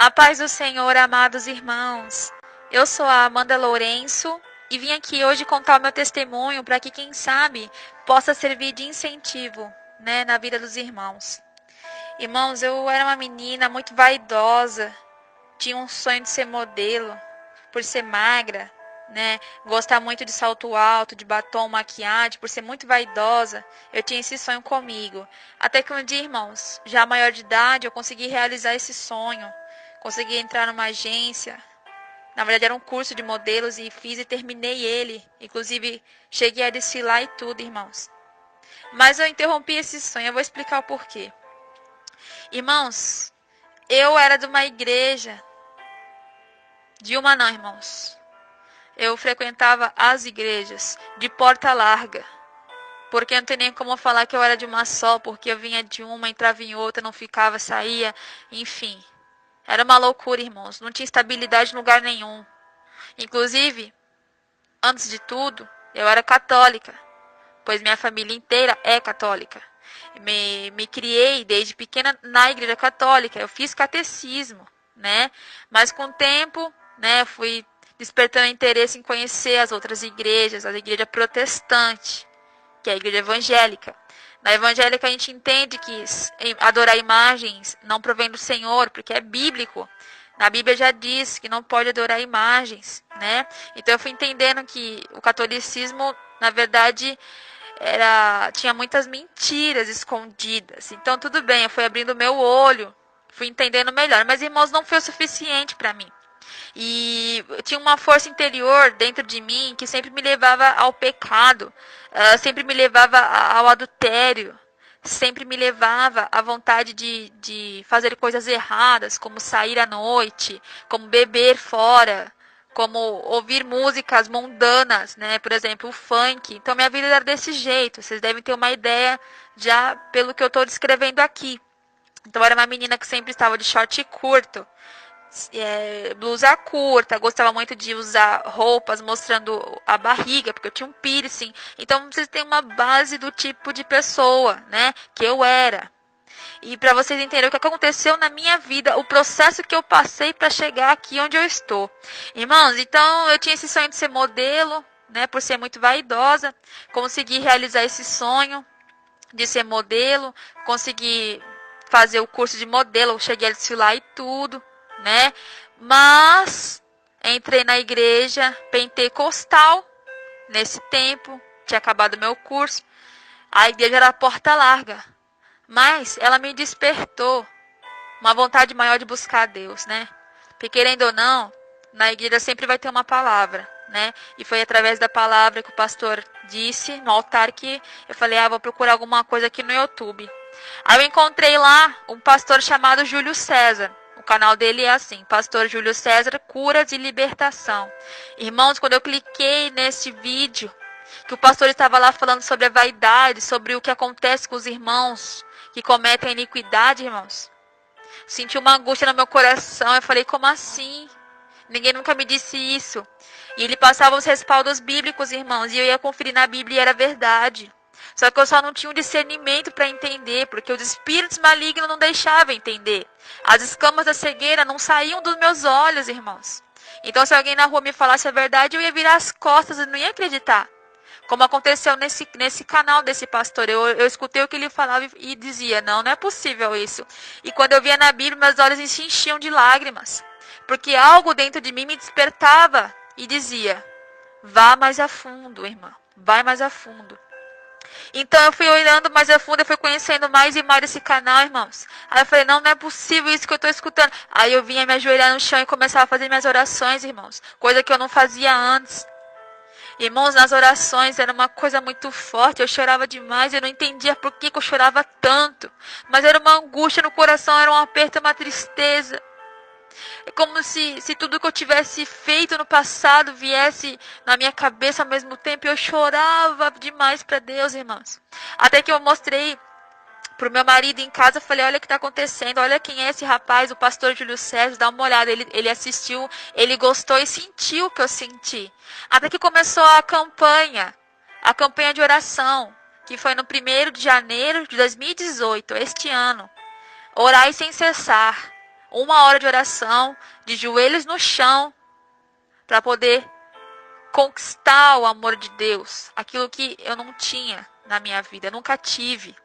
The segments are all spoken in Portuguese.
A paz do Senhor, amados irmãos. Eu sou a Amanda Lourenço e vim aqui hoje contar o meu testemunho para que, quem sabe, possa servir de incentivo, na vida dos irmãos. Irmãos, eu era uma menina muito vaidosa, tinha um sonho de ser modelo, por ser magra, gostar muito de salto alto, de batom, maquiagem, por ser muito vaidosa, eu tinha esse sonho comigo. Até que um dia, irmãos, já maior de idade, eu consegui realizar esse sonho. Consegui entrar numa agência. Na verdade, era um curso de modelos e fiz e terminei ele. Inclusive, cheguei a desfilar e tudo, irmãos. Mas eu interrompi esse sonho. Eu vou explicar o porquê. Irmãos, eu era de uma igreja. De uma não, irmãos. Eu frequentava as igrejas de porta larga. Porque não tem nem como falar que eu era de uma só. Porque eu vinha de uma, entrava em outra, não ficava, saía, enfim. Era uma loucura, irmãos. Não tinha estabilidade em lugar nenhum. Inclusive, antes de tudo, eu era católica, pois minha família inteira é católica. Me criei desde pequena na igreja católica. Eu fiz catecismo, Mas com o tempo, fui despertando interesse em conhecer as outras igrejas, a igreja protestante, que é a igreja evangélica. Na evangélica a gente entende que adorar imagens não provém do Senhor, porque é bíblico. Na Bíblia já diz que não pode adorar imagens, Então eu fui entendendo que o catolicismo, na verdade, tinha muitas mentiras escondidas. Então tudo bem, eu fui abrindo meu olho, fui entendendo melhor. Mas, irmãos, não foi o suficiente para mim. E tinha uma força interior dentro de mim que sempre me levava ao pecado, sempre me levava ao adultério, sempre me levava à vontade de fazer coisas erradas, como sair à noite, como beber fora, como ouvir músicas mundanas, Por exemplo, o funk. Então minha vida era desse jeito. Vocês devem ter uma ideia já pelo que eu estou descrevendo aqui. Então eu era uma menina que sempre estava de short curto, blusa curta, gostava muito de usar roupas mostrando a barriga, porque eu tinha um piercing. Então vocês têm uma base do tipo de pessoa, que eu era. E para vocês entenderem o que aconteceu na minha vida, o processo que eu passei para chegar aqui onde eu estou. Irmãos, então eu tinha esse sonho de ser modelo, por ser muito vaidosa. Consegui realizar esse sonho de ser modelo, consegui fazer o curso de modelo, cheguei a desfilar e tudo. Mas entrei na igreja pentecostal nesse tempo, tinha acabado meu curso. A igreja era porta larga, mas ela me despertou uma vontade maior de buscar a Deus, Porque querendo ou não, na igreja sempre vai ter uma palavra, E foi através da palavra que o pastor disse no altar que eu falei, vou procurar alguma coisa aqui no YouTube. Aí eu encontrei lá um pastor chamado Júlio César. O canal dele é assim, Pastor Júlio César, Curas e Libertação. Irmãos, quando eu cliquei nesse vídeo, que o pastor estava lá falando sobre a vaidade, sobre o que acontece com os irmãos que cometem iniquidade, irmãos. Senti uma angústia no meu coração, eu falei, como assim? Ninguém nunca me disse isso. E ele passava os respaldos bíblicos, irmãos, e eu ia conferir na Bíblia e era verdade. Só que eu só não tinha um discernimento para entender, porque os espíritos malignos não deixavam entender. As escamas da cegueira não saíam dos meus olhos, irmãos. Então, se alguém na rua me falasse a verdade, eu ia virar as costas e não ia acreditar. Como aconteceu nesse canal desse pastor. Eu escutei o que ele falava e dizia, não é possível isso. E quando eu via na Bíblia, meus olhos se enchiam de lágrimas. Porque algo dentro de mim me despertava e dizia, vá mais a fundo, irmã, vai mais a fundo. Então eu fui olhando mais a fundo, eu fui conhecendo mais e mais esse canal, irmãos. Aí eu falei, não é possível isso que eu estou escutando. Aí eu vinha me ajoelhar no chão e começava a fazer minhas orações, irmãos. Coisa que eu não fazia antes. Irmãos, nas orações era uma coisa muito forte, eu chorava demais, eu não entendia por que eu chorava tanto. Mas era uma angústia no coração, era um aperto, uma tristeza. É como se tudo que eu tivesse feito no passado viesse na minha cabeça ao mesmo tempo. Eu chorava demais para Deus, irmãos. Até que eu mostrei pro meu marido em casa, eu falei, olha o que está acontecendo, olha quem é esse rapaz, o pastor Júlio César, dá uma olhada. Ele assistiu, ele gostou e sentiu o que eu senti. Até que começou a campanha de oração, que foi no 1º de janeiro de 2018, este ano. Orai sem cessar. 1 hora de oração, de joelhos no chão, para poder conquistar o amor de Deus, aquilo que eu não tinha na minha vida, eu nunca tive,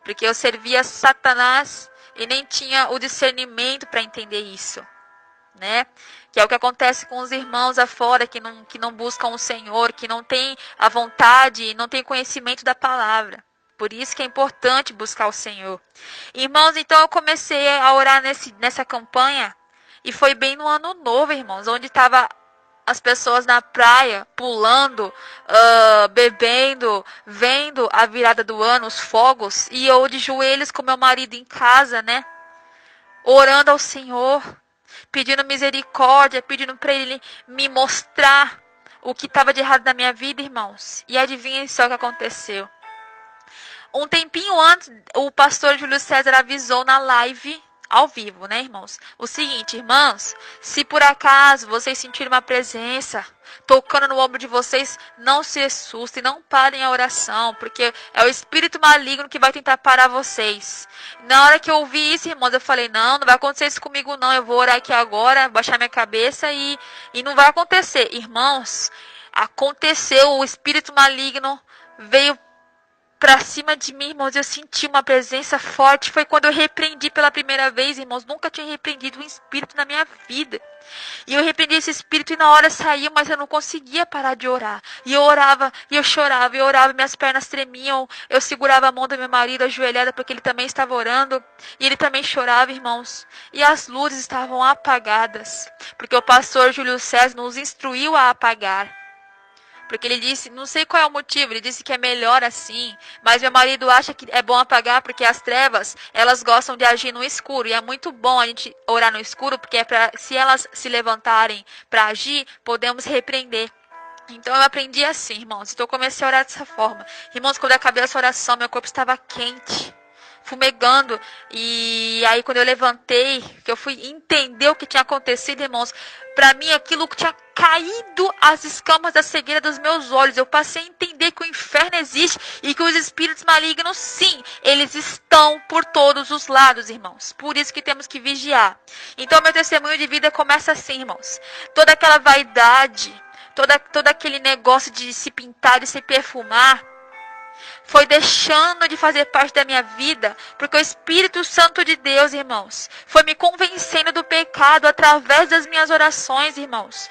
porque eu servia Satanás e nem tinha o discernimento para entender isso, né? Que é o que acontece com os irmãos afora que não buscam o Senhor, que não tem a vontade e não tem conhecimento da palavra. Por isso que é importante buscar o Senhor. Irmãos, então eu comecei a orar nessa campanha e foi bem no ano novo, irmãos, onde estava as pessoas na praia, pulando, bebendo, vendo a virada do ano, os fogos, e eu de joelhos com meu marido em casa, né? Orando ao Senhor, pedindo misericórdia, pedindo para Ele me mostrar o que estava de errado na minha vida, irmãos. E adivinhem só o que aconteceu. Um tempinho antes, o pastor Júlio César avisou na live, ao vivo, né, irmãos? O seguinte, irmãos, se por acaso vocês sentirem uma presença tocando no ombro de vocês, não se assustem, não parem a oração, porque é o espírito maligno que vai tentar parar vocês. Na hora que eu ouvi isso, irmãos, eu falei, não vai acontecer isso comigo não, eu vou orar aqui agora, baixar minha cabeça e não vai acontecer. Irmãos, aconteceu, o espírito maligno veio pra cima de mim, irmãos, eu senti uma presença forte. Foi quando eu repreendi pela primeira vez, irmãos. Nunca tinha repreendido um espírito na minha vida. E eu repreendi esse espírito e na hora saiu, mas eu não conseguia parar de orar. E eu orava, e eu chorava, e eu orava, minhas pernas tremiam. Eu segurava a mão do meu marido ajoelhada, porque ele também estava orando. E ele também chorava, irmãos. E as luzes estavam apagadas, porque o pastor Júlio César nos instruiu a apagar. Porque ele disse, não sei qual é o motivo, ele disse que é melhor assim. Mas meu marido acha que é bom apagar porque as trevas, elas gostam de agir no escuro. E é muito bom a gente orar no escuro, porque é pra, se elas se levantarem para agir, podemos repreender. Então eu aprendi assim, irmãos. Então eu comecei a orar dessa forma. Irmãos, quando eu acabei essa oração, meu corpo estava quente, fumegando. E aí quando eu levantei, que eu fui entender o que tinha acontecido, irmãos, para mim aquilo que tinha caído as escamas da cegueira dos meus olhos. Eu passei a entender que o inferno existe e que os espíritos malignos, sim, eles estão por todos os lados, irmãos. Por isso que temos que vigiar. Então meu testemunho de vida começa assim, irmãos. Toda aquela vaidade, todo aquele negócio de se pintar e se perfumar, foi deixando de fazer parte da minha vida, porque o Espírito Santo de Deus, irmãos, foi me convencendo do pecado através das minhas orações, irmãos,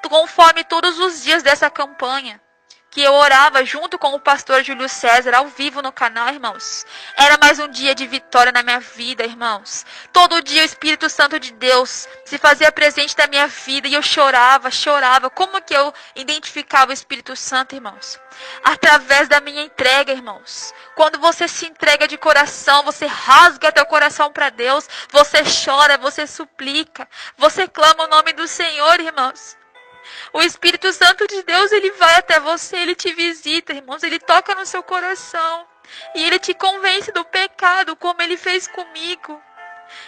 conforme todos os dias dessa campanha, que eu orava junto com o pastor Júlio César, ao vivo no canal, irmãos. Era mais um dia de vitória na minha vida, irmãos. Todo dia o Espírito Santo de Deus se fazia presente na minha vida e eu chorava. Como que eu identificava o Espírito Santo, irmãos? Através da minha entrega, irmãos. Quando você se entrega de coração, você rasga teu coração para Deus, você chora, você suplica, você clama o nome do Senhor, irmãos. O Espírito Santo de Deus, ele vai até você, ele te visita, irmãos, ele toca no seu coração e ele te convence do pecado, como ele fez comigo.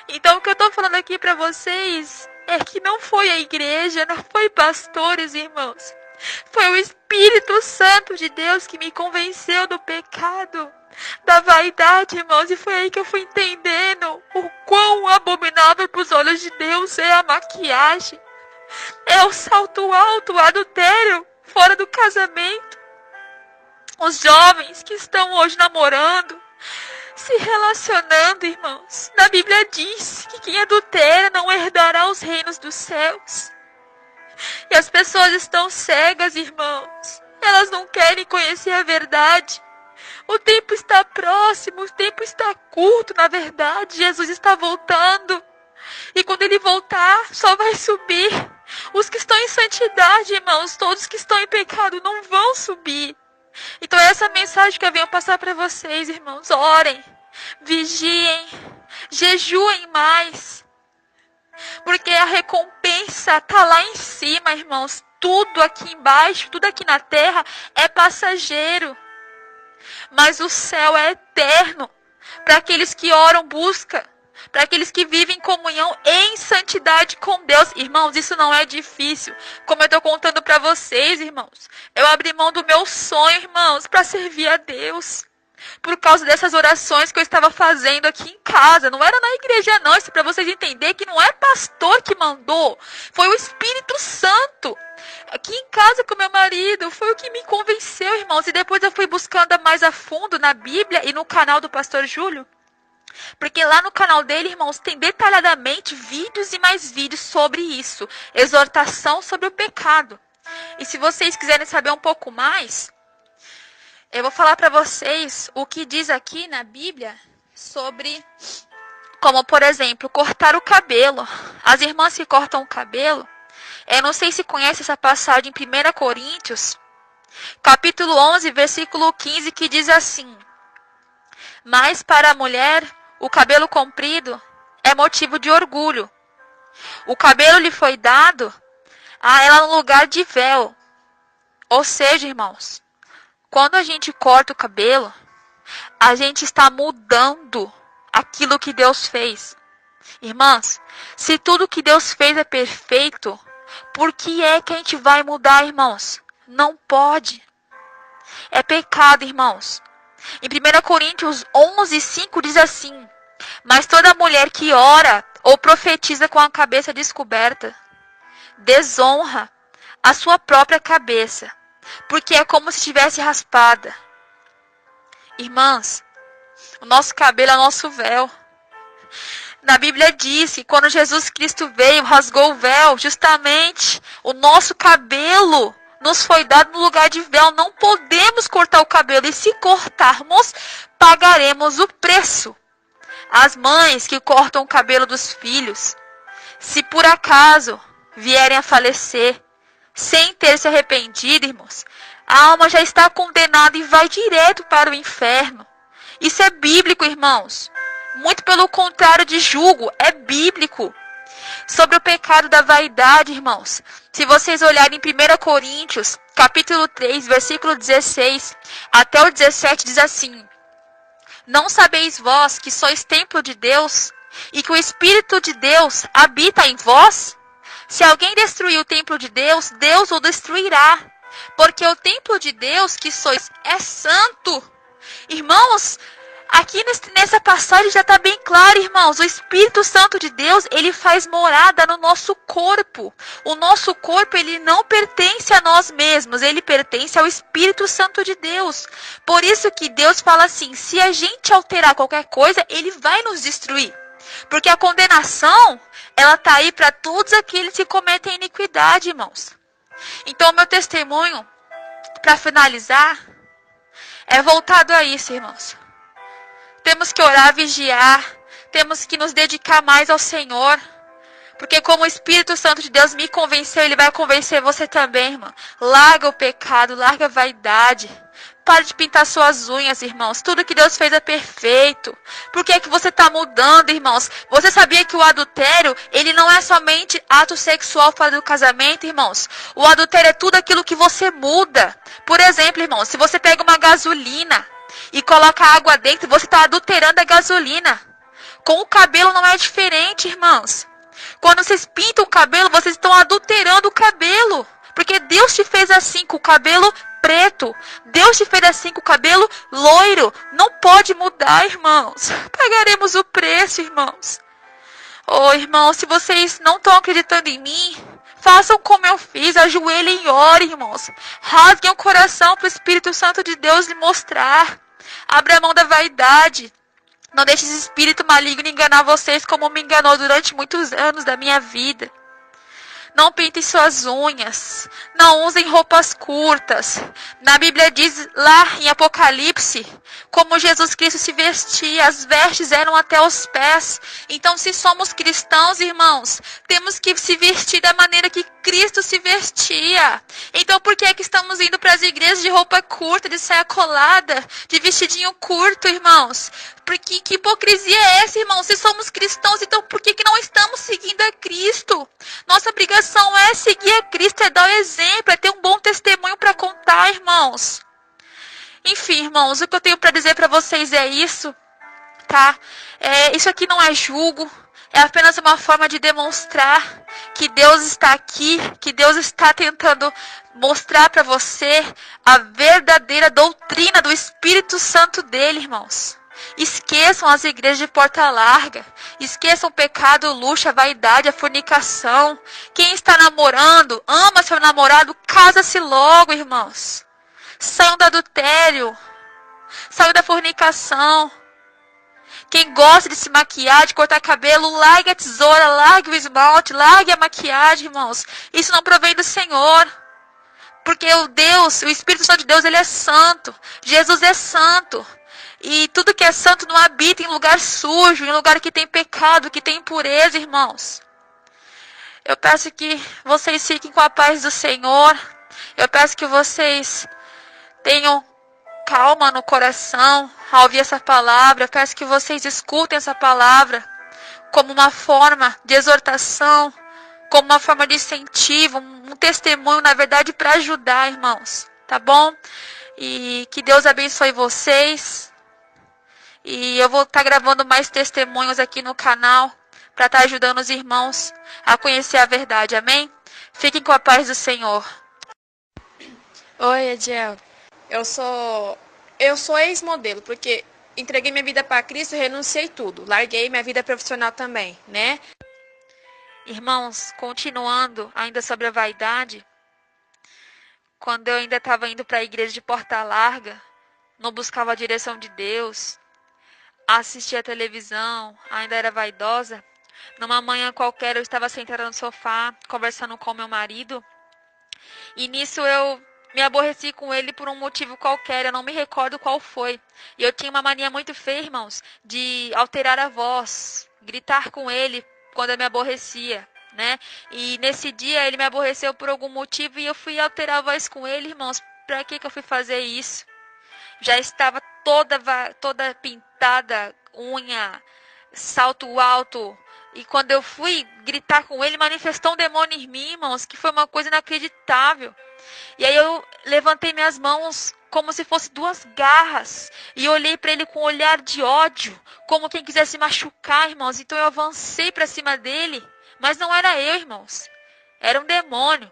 Então, o que eu estou falando aqui para vocês é que não foi a igreja, não foi pastores, irmãos. Foi o Espírito Santo de Deus que me convenceu do pecado, da vaidade, irmãos, e foi aí que eu fui entendendo o quão abominável para os olhos de Deus é a maquiagem. É o salto alto, o adultério, fora do casamento. Os jovens que estão hoje namorando, se relacionando, irmãos. Na Bíblia diz que quem adultera não herdará os reinos dos céus. E as pessoas estão cegas, irmãos. Elas não querem conhecer a verdade. O tempo está próximo, o tempo está curto, na verdade. Jesus está voltando. E quando ele voltar, só vai subir os que estão em santidade, irmãos. Todos que estão em pecado não vão subir. Então é essa mensagem que eu venho passar para vocês, irmãos. Orem, vigiem, jejuem mais. Porque a recompensa está lá em cima, irmãos. Tudo aqui embaixo, tudo aqui na terra é passageiro. Mas o céu é eterno. Para aqueles que oram, buscam. Para aqueles que vivem em comunhão em santidade com Deus. Irmãos, isso não é difícil. Como eu estou contando para vocês, irmãos. Eu abri mão do meu sonho, irmãos, para servir a Deus. por causa dessas orações que eu estava fazendo aqui em casa. Não era na igreja, não. Isso é para vocês entenderem que não é pastor que mandou. Foi o Espírito Santo. Aqui em casa com meu marido. Foi o que me convenceu, irmãos. E depois eu fui buscando mais a fundo na Bíblia e no canal do pastor Júlio. Porque lá no canal dele, irmãos, tem detalhadamente vídeos e mais vídeos sobre isso. Exortação sobre o pecado. E se vocês quiserem saber um pouco mais, eu vou falar para vocês o que diz aqui na Bíblia sobre, como por exemplo, cortar o cabelo. As irmãs que cortam o cabelo, eu não sei se conhece essa passagem em 1 Coríntios, capítulo 11, versículo 15, que diz assim: mas para a mulher, o cabelo comprido é motivo de orgulho. O cabelo lhe foi dado a ela no lugar de véu. Ou seja, irmãos, quando a gente corta o cabelo, a gente está mudando aquilo que Deus fez. Irmãs, se tudo que Deus fez é perfeito, por que é que a gente vai mudar, irmãos? Não pode. É pecado, irmãos. Em 1 Coríntios 11, 5 diz assim: mas toda mulher que ora ou profetiza com a cabeça descoberta, desonra a sua própria cabeça, porque é como se estivesse raspada. Irmãs, o nosso cabelo é o nosso véu. Na Bíblia diz que quando Jesus Cristo veio, rasgou o véu, justamente o nosso cabelo nos foi dado no lugar de véu. Não podemos cortar o cabelo, e se cortarmos, pagaremos o preço. As mães que cortam o cabelo dos filhos, se por acaso vierem a falecer, sem ter se arrependido, irmãos, a alma já está condenada e vai direto para o inferno. Isso é bíblico, irmãos. Muito pelo contrário de julgo, é bíblico. Sobre o pecado da vaidade, irmãos, se vocês olharem em 1 Coríntios, capítulo 3, versículo 16 até o 17, diz assim: não sabeis vós que sois templo de Deus, e que o Espírito de Deus habita em vós? Se alguém destruir o templo de Deus, Deus o destruirá. Porque o templo de Deus que sois é santo. Irmãos, aqui nessa passagem já está bem claro, irmãos. O Espírito Santo de Deus, ele faz morada no nosso corpo. O nosso corpo, ele não pertence a nós mesmos. Ele pertence ao Espírito Santo de Deus. Por isso que Deus fala assim: se a gente alterar qualquer coisa, ele vai nos destruir. Porque a condenação, ela está aí para todos aqueles que cometem iniquidade, irmãos. Então, o meu testemunho, para finalizar, é voltado a isso, irmãos. Temos que orar, vigiar, temos que nos dedicar mais ao Senhor. Porque como o Espírito Santo de Deus me convenceu, ele vai convencer você também, irmão. Larga o pecado, larga a vaidade. Pare de pintar suas unhas, irmãos. Tudo que Deus fez é perfeito. Por que é que você está mudando, irmãos? Você sabia que o adultério, ele não é somente ato sexual fora do casamento, irmãos? O adultério é tudo aquilo que você muda. Por exemplo, irmãos, se você pega uma gasolina e coloca água dentro, você está adulterando a gasolina. Com o cabelo não é diferente, irmãos. Quando vocês pintam o cabelo, vocês estão adulterando o cabelo. Porque Deus te fez assim, com o cabelo preto. Deus te fez assim, com o cabelo loiro. Não pode mudar, irmãos. Pagaremos o preço, irmãos. Oh, irmãos, se vocês não estão acreditando em mim, façam como eu fiz. Ajoelhem e orem, irmãos. Rasguem o coração para o Espírito Santo de Deus lhe mostrar. Abra a mão da vaidade. Não deixe esse espírito maligno enganar vocês como me enganou durante muitos anos da minha vida. Não pintem suas unhas. Não usem roupas curtas. Na Bíblia diz lá em Apocalipse, como Jesus Cristo se vestia, as vestes eram até os pés. Então, se somos cristãos, irmãos, temos que se vestir da maneira que Cristo se vestia. Então, por que é que estamos indo para as igrejas de roupa curta, de saia colada, de vestidinho curto, irmãos? Porque que hipocrisia é essa, irmãos? Se somos cristãos, então por que não estamos seguindo a Cristo? Nossa obrigação é seguir a Cristo, é dar o exemplo, é ter um bom testemunho para contar, irmãos. Enfim, irmãos, o que eu tenho para dizer para vocês é isso, tá? Isso aqui não é julgo. É apenas uma forma de demonstrar que Deus está aqui, que Deus está tentando mostrar para você a verdadeira doutrina do Espírito Santo dele, irmãos. Esqueçam as igrejas de porta larga. Esqueçam o pecado, o luxo, a vaidade, a fornicação. Quem está namorando, ama seu namorado, casa-se logo, irmãos. Saiam do adultério. Saiam da fornicação. Quem gosta de se maquiar, de cortar cabelo, largue a tesoura, largue o esmalte, largue a maquiagem, irmãos. Isso não provém do Senhor. Porque o Espírito Santo de Deus, ele é santo. Jesus é santo. E tudo que é santo não habita em lugar sujo, em lugar que tem pecado, que tem impureza, irmãos. Eu peço que vocês fiquem com a paz do Senhor. Eu peço que vocês tenham calma no coração ao ouvir essa palavra. Eu peço que vocês escutem essa palavra como uma forma de exortação, como uma forma de incentivo, um testemunho, na verdade, para ajudar, irmãos. Tá bom? E que Deus abençoe vocês. E eu vou estar gravando mais testemunhos aqui no canal para estar ajudando os irmãos a conhecer a verdade. Amém? Fiquem com a paz do Senhor. Oi, Ediel. Eu sou ex-modelo, porque entreguei minha vida para Cristo e renunciei tudo. Larguei minha vida profissional também, né? Irmãos, continuando ainda sobre a vaidade, quando eu ainda estava indo para a igreja de porta larga, não buscava a direção de Deus, assistia a televisão, ainda era vaidosa. Numa manhã qualquer eu estava sentada no sofá, conversando com meu marido, e nisso eu me aborreci com ele por um motivo qualquer, eu não me recordo qual foi. E eu tinha uma mania muito feia, irmãos, de alterar a voz, gritar com ele quando eu me aborrecia, né? E nesse dia ele me aborreceu por algum motivo e eu fui alterar a voz com ele, irmãos. Pra que eu fui fazer isso? Já estava toda pintada, unha, salto alto. E quando eu fui gritar com ele, manifestou um demônio em mim, irmãos, que foi uma coisa inacreditável. E aí eu levantei minhas mãos como se fosse duas garras. E olhei para ele com um olhar de ódio, como quem quisesse machucar, irmãos. Então eu avancei para cima dele. Mas não era eu, irmãos. Era um demônio.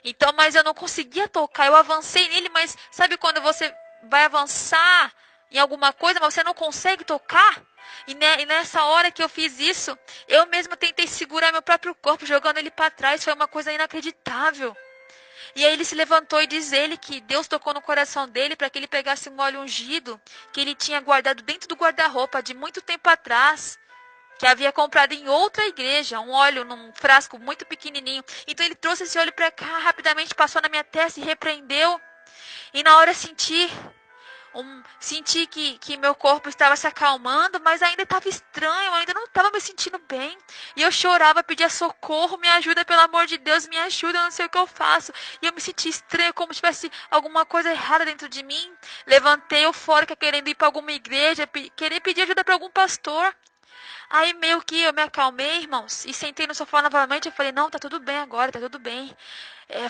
Então, mas eu não conseguia tocar. Eu avancei nele, mas sabe quando você vai avançar em alguma coisa, mas você não consegue tocar? E nessa hora que eu fiz isso, eu mesma tentei segurar meu próprio corpo, jogando ele para trás. Foi uma coisa inacreditável. E aí ele se levantou e diz ele que Deus tocou no coração dele para que ele pegasse um óleo ungido que ele tinha guardado dentro do guarda-roupa de muito tempo atrás, que havia comprado em outra igreja, um óleo num frasco muito pequenininho. Então ele trouxe esse óleo para cá, rapidamente passou na minha testa e repreendeu. E na hora senti que meu corpo estava se acalmando, mas ainda estava estranho, eu ainda não estava me sentindo bem. E eu chorava, pedia socorro, me ajuda, pelo amor de Deus, me ajuda, eu não sei o que eu faço. E eu me senti estranho, como se tivesse alguma coisa errada dentro de mim. Levantei eufórica, querendo ir para alguma igreja, querer pedir ajuda para algum pastor. Aí meio que eu me acalmei, irmãos, e sentei no sofá novamente. Eu falei, não, tá tudo bem agora, tá tudo bem.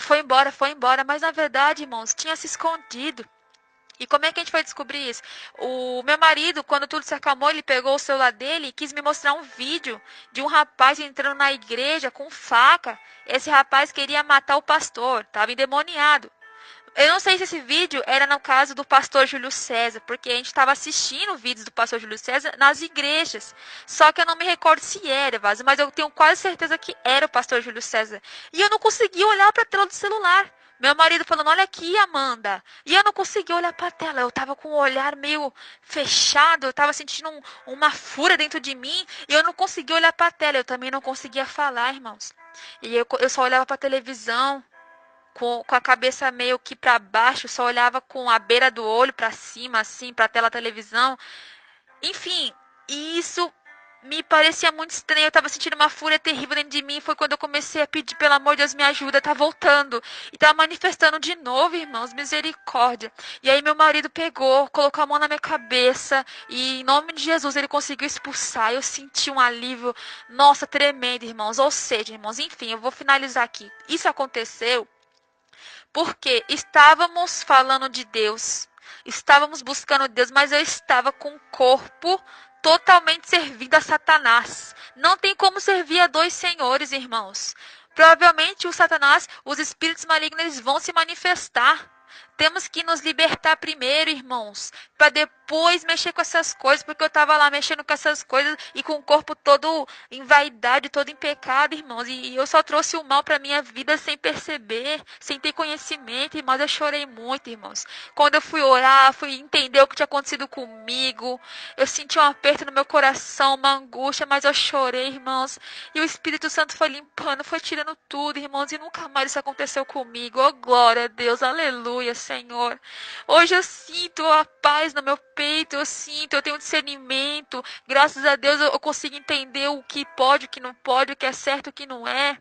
Foi embora. Mas na verdade, irmãos, tinha se escondido. E como é que a gente foi descobrir isso? O meu marido, quando tudo se acalmou, ele pegou o celular dele e quis me mostrar um vídeo de um rapaz entrando na igreja com faca. Esse rapaz queria matar o pastor, estava endemoniado. Eu não sei se esse vídeo era no caso do pastor Júlio César, porque a gente estava assistindo vídeos do pastor Júlio César nas igrejas. Só que eu não me recordo se era, mas eu tenho quase certeza que era o pastor Júlio César. E eu não conseguia olhar para a tela do celular. Meu marido falando, olha aqui, Amanda. E eu não conseguia olhar para a tela. Eu estava com o olhar meio fechado. Eu estava sentindo uma fúria dentro de mim. E eu não conseguia olhar para a tela. Eu também não conseguia falar, irmãos. E eu só olhava para a televisão com a cabeça meio que para baixo. Só olhava com a beira do olho para cima, assim, para a tela da televisão. Enfim, isso me parecia muito estranho. Eu estava sentindo uma fúria terrível dentro de mim. Foi quando eu comecei a pedir, pelo amor de Deus, me ajuda, tá voltando. E tá manifestando de novo, irmãos, misericórdia. E aí meu marido pegou, colocou a mão na minha cabeça e em nome de Jesus ele conseguiu expulsar. Eu senti um alívio, nossa, tremendo, irmãos. Ou seja, irmãos, enfim, eu vou finalizar aqui. Isso aconteceu porque estávamos falando de Deus. Estávamos buscando Deus, mas eu estava com o corpo totalmente servindo a Satanás. Não tem como servir a dois senhores, irmãos. Provavelmente o Satanás, os espíritos malignos, eles vão se manifestar. Temos que nos libertar primeiro, irmãos, para depois mexer com essas coisas, porque eu estava lá mexendo com essas coisas e com o corpo todo em vaidade, todo em pecado, irmãos, e eu só trouxe o mal para minha vida sem perceber, sem ter conhecimento, irmãos, eu chorei muito, irmãos. Quando eu fui orar, fui entender o que tinha acontecido comigo, eu senti um aperto no meu coração, uma angústia, mas eu chorei, irmãos, e o Espírito Santo foi limpando, foi tirando tudo, irmãos, e nunca mais isso aconteceu comigo. Oh, glória a Deus, aleluia, Senhor. Hoje eu sinto a paz no meu peito, eu tenho discernimento. Graças a Deus eu consigo entender o que pode, o que não pode, o que é certo, o que não é.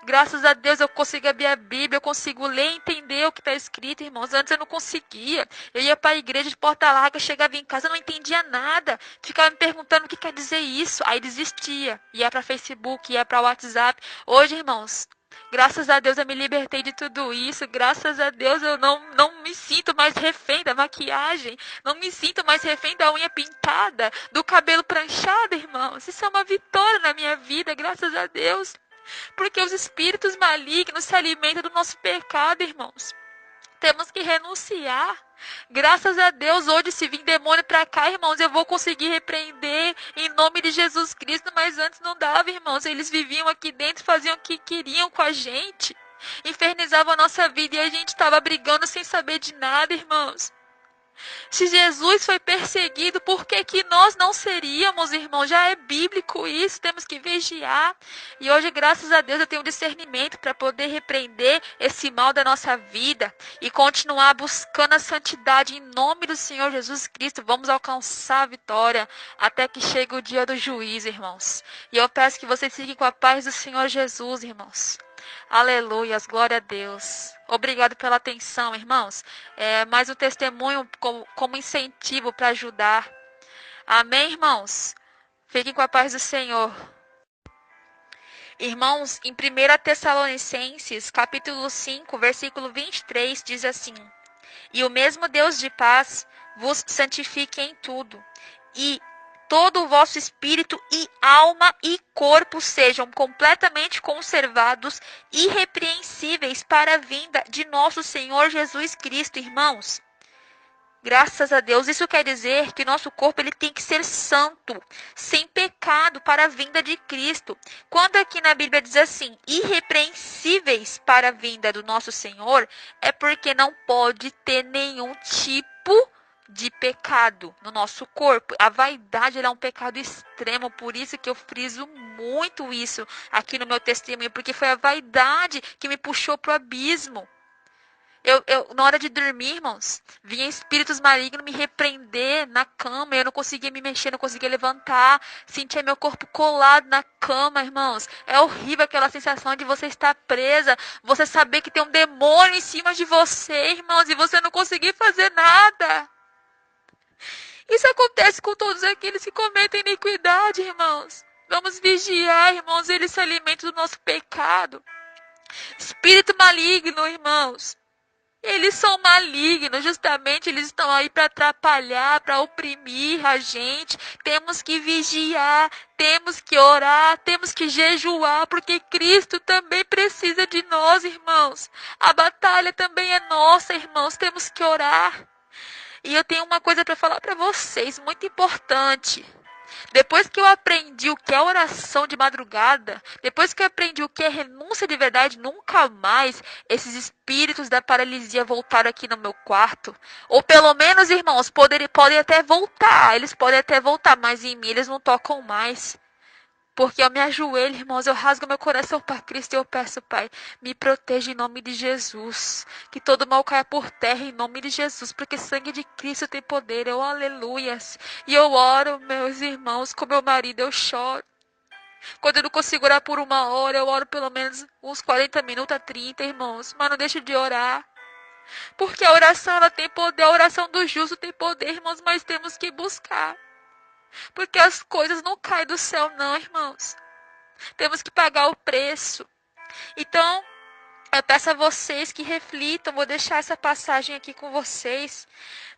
Graças a Deus eu consigo abrir a Bíblia, eu consigo ler e entender o que está escrito, irmãos. Antes eu não conseguia. Eu ia para a igreja de porta larga, chegava em casa, eu não entendia nada. Ficava me perguntando o que quer dizer isso. Aí desistia. Ia para Facebook, ia para WhatsApp. Hoje, irmãos, graças a Deus eu me libertei de tudo isso. Graças a Deus eu não me sinto mais refém da maquiagem. Não me sinto mais refém da unha pintada, do cabelo pranchado, irmãos. Isso é uma vitória na minha vida, graças a Deus. Porque os espíritos malignos se alimentam do nosso pecado, irmãos. Temos que renunciar. Graças a Deus, hoje se vir demônio para cá, irmãos, eu vou conseguir repreender em nome de Jesus Cristo, mas antes não dava, irmãos. Eles viviam aqui dentro, faziam o que queriam com a gente, infernizavam a nossa vida e a gente estava brigando sem saber de nada, irmãos. Se Jesus foi perseguido, por que que nós não seríamos, irmãos? Já é bíblico isso, temos que vigiar. E hoje, graças a Deus, eu tenho discernimento para poder repreender esse mal da nossa vida e continuar buscando a santidade em nome do Senhor Jesus Cristo. Vamos alcançar a vitória até que chegue o dia do juízo, irmãos. E eu peço que vocês fiquem com a paz do Senhor Jesus, irmãos. Aleluias, glória a Deus. Obrigado pela atenção, irmãos. Mais um testemunho como incentivo para ajudar. Amém, irmãos? Fiquem com a paz do Senhor. Irmãos, em 1 Tessalonicenses, capítulo 5, versículo 23, diz assim: E o mesmo Deus de paz vos santifique em tudo, e todo o vosso espírito e alma e corpo sejam completamente conservados, irrepreensíveis para a vinda de nosso Senhor Jesus Cristo, irmãos. Graças a Deus, isso quer dizer que nosso corpo ele tem que ser santo, sem pecado para a vinda de Cristo. Quando aqui na Bíblia diz assim, irrepreensíveis para a vinda do nosso Senhor, é porque não pode ter nenhum tipo de pecado no nosso corpo. A vaidade é um pecado extremo, por isso que eu friso muito isso aqui no meu testemunho, porque foi a vaidade que me puxou para o abismo. Na hora de dormir, irmãos, vinha espíritos malignos me repreender na cama, eu não conseguia me mexer, não conseguia levantar, sentia meu corpo colado na cama, irmãos. É horrível aquela sensação de você estar presa, você saber que tem um demônio em cima de você, irmãos, e você não conseguir fazer nada. Isso acontece com todos aqueles que cometem iniquidade, irmãos. Vamos vigiar, irmãos, eles se alimentam do nosso pecado. Espírito maligno, irmãos. Eles são malignos, justamente eles estão aí para atrapalhar, para oprimir a gente. Temos que vigiar, temos que orar, temos que jejuar, porque Cristo também precisa de nós, irmãos. A batalha também é nossa, irmãos, temos que orar. E eu tenho uma coisa para falar para vocês, muito importante. Depois que eu aprendi o que é oração de madrugada, depois que eu aprendi o que é renúncia de verdade, nunca mais esses espíritos da paralisia voltaram aqui no meu quarto. Ou pelo menos, irmãos, podem até voltar, eles podem até voltar, mas em mim eles não tocam mais. Porque eu me ajoelho, irmãos, eu rasgo meu coração para Cristo e eu peço, Pai, me proteja em nome de Jesus. Que todo mal caia por terra em nome de Jesus, porque sangue de Cristo tem poder, eu aleluias. E eu oro, meus irmãos, com meu marido eu choro. Quando eu não consigo orar por 1 hora, eu oro pelo menos uns 40 minutos a 30, irmãos. Mas não deixo de orar. Porque a oração, ela tem poder, a oração do justo tem poder, irmãos, mas temos que buscar. Porque as coisas não caem do céu, não, irmãos. Temos que pagar o preço. Então, eu peço a vocês que reflitam. Vou deixar essa passagem aqui com vocês.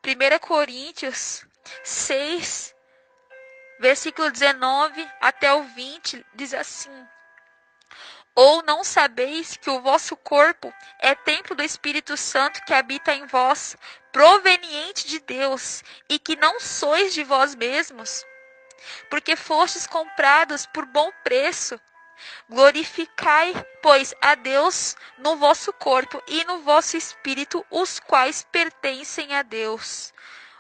1 Coríntios 6, Versículo 19 até o 20 diz assim: Ou não sabeis que o vosso corpo é templo do Espírito Santo que habita em vós, proveniente de Deus, e que não sois de vós mesmos? Porque fostes comprados por bom preço. Glorificai, pois, a Deus no vosso corpo e no vosso espírito, os quais pertencem a Deus.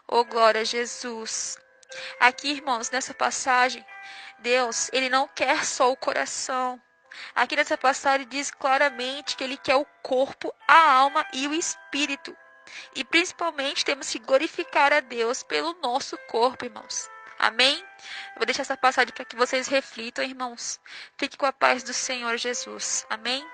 Oh, glória a Jesus. Aqui, irmãos, nessa passagem, Deus, ele não quer só o coração. Aqui nessa passagem diz claramente que ele quer o corpo, a alma e o espírito. E principalmente temos que glorificar a Deus pelo nosso corpo, irmãos. Amém? Eu vou deixar essa passagem para que vocês reflitam, irmãos. Fique com a paz do Senhor Jesus. Amém?